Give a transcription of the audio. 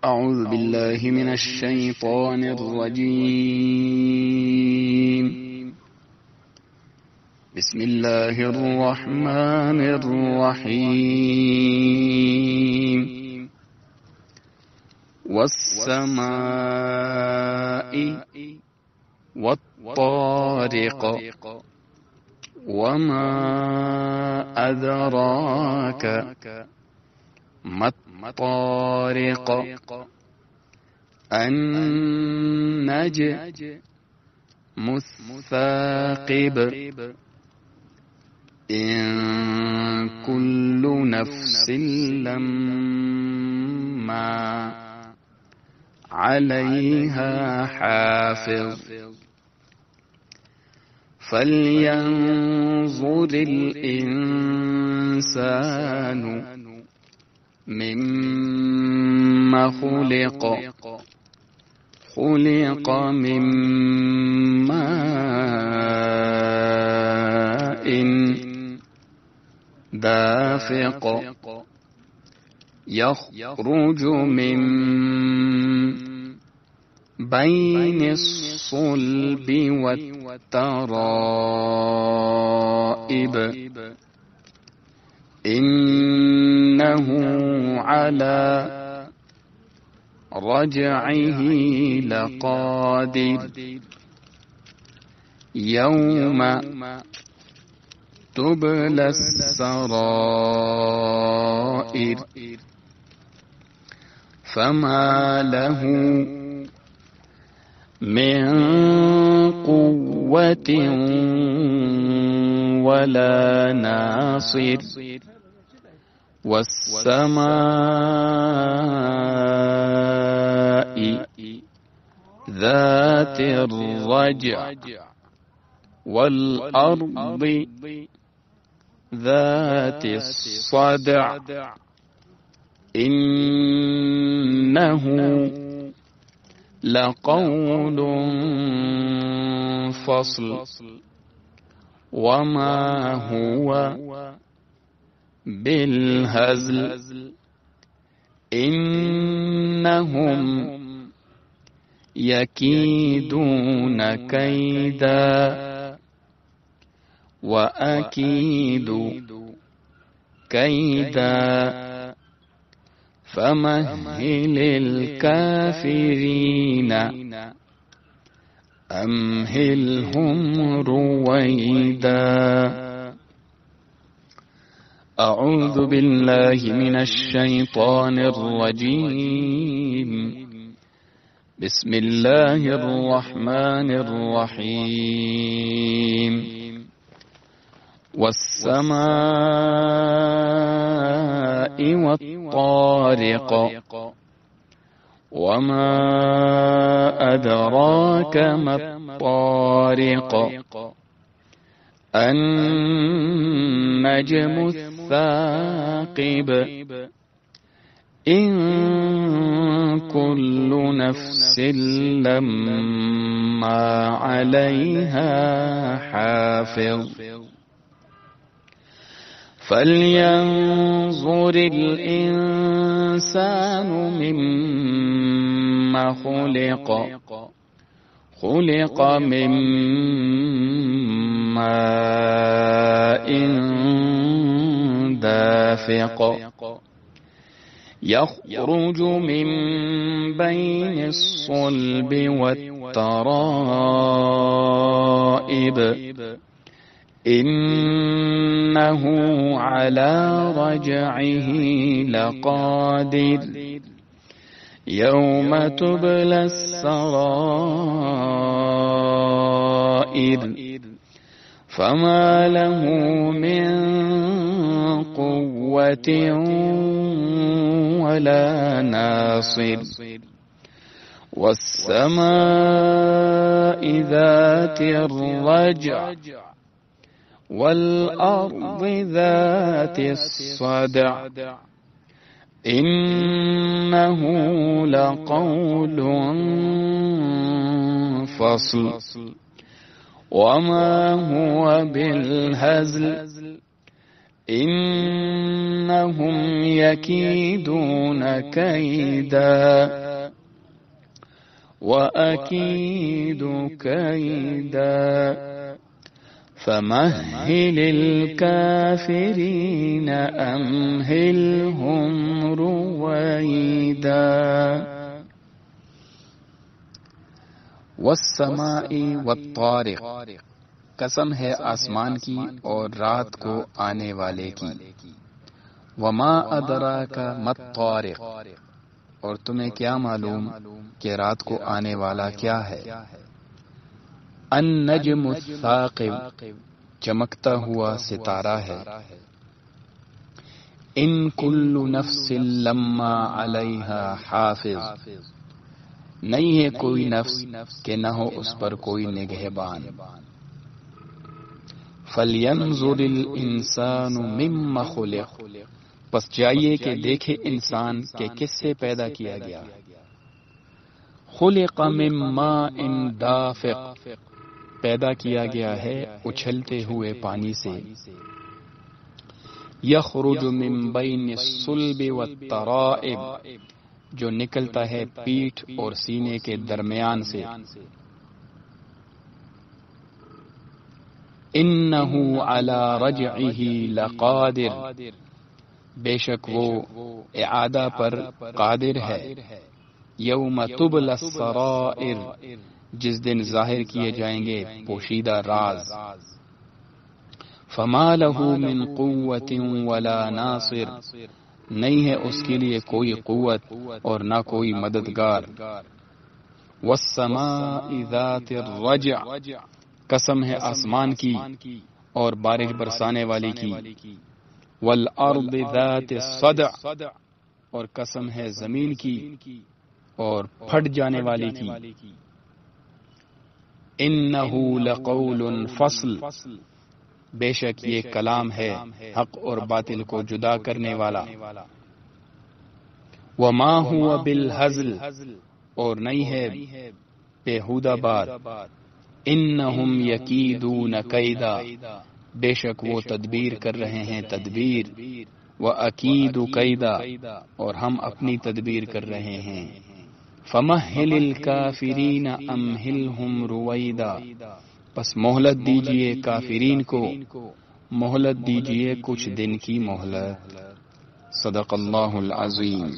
أعوذ بالله من الشيطان الرجيم. بسم الله الرحمن الرحيم. والسماء والطارق وما أدراك ما الطارق النجم الثاقب إن كل نفس لما عليها حافظ فلينظر الإنسان مما خلق من ماء دافق يخرج من بين الصلب والترائب إنه على رجعه لقادر يوم تبلى السرائر فما له من قوة ولا ناصر والسماء ذات الرجع والأرض ذات الصدع إنه لقول فصل وما هو بالهزل إنهم يكيدون كيدا وأكيد كيدا فمهل الكافرين أمهلهم رويدا. أعوذ بالله من الشيطان الرجيم. بسم الله الرحمن الرحيم. والسماء والطارق وما أدراك ما الطارق النجم الثاقب إن كل نفس لما عليها حافظ فلينظر الإنسان مما خلق من ماء دافق يخرج من بين الصلب والترائب إنه على رجعه لقادر يوم تبلى السرائر فما له من قوة ولا ناصر والسماء ذات الرجع والأرض ذات الصدع إنه لقول فصل وما هو بالهزل إنهم يكيدون كيدا وأكيد كيدا فمهل الكافرين أمهلهم رويدا والسماء والطارق، قسم ہے آسمان کی اور رات کو آنے والے کی. وما ادراک ما الطارق، اور تمہیں کیا معلوم کہ رات کو آنے والا کیا ہے. النجم الثاقب، چمکتا ہوا ستارہ ہے. ان کل نفس لما علیہا حافظ، نہیں ہے کوئی نفس کہ نہ ہو اس پر کوئی نگہبان. فَلْيَنْظُرِ الْإِنسَانُ مِمَّ خُلِقَ، پس جائیے کہ دیکھے انسان کہ کس سے پیدا کیا گیا. خُلِقَ مِن مَّاءٍ دَافِقٍ، پیدا کیا گیا ہے اچھلتے ہوئے پانی سے. يَخْرُجُ مِن بَيْنِ الصُّلْبِ وَالتَّرَائِبِ، جو نکلتا ہے پیٹھ اور سینے کے درمیان سے. انہ علی رجعہ لقادر، بے شک وہ اعادہ پر قادر ہے. یوم تبلی السرائر، جس دن ظاہر کیے جائیں گے پوشیدہ راز. فما لہ من قوت ولا ناصر، نہیں ہے اس کے لیے کوئی قوت اور نہ کوئی مددگار. والسماء ذات الرجع، قسم ہے آسمان کی اور بارش برسانے والی کی. والارض ذات الصدع، اور قسم ہے زمین کی اور پھٹ جانے والی کی. انہ لقول فصل، بے شک یہ کلام ہے حق اور باطل کو جدا کرنے والا. وما هو بالہزل، اور نہیں ہے بیہودہ بات. انہم یکیدون کیدا، بے شک وہ تدبیر کر رہے ہیں تدبیر. وَأَكِيدُ کیدا، اور ہم اپنی تدبیر کر رہے ہیں. فَمَهِّلِ الْكَافِرِينَ أَمْهِلْهُمْ رُوَيْدًا، پس مہلت دیجئے کافرین کو، مہلت دیجئے کچھ دن کی مہلت. صدق اللہ العظیم.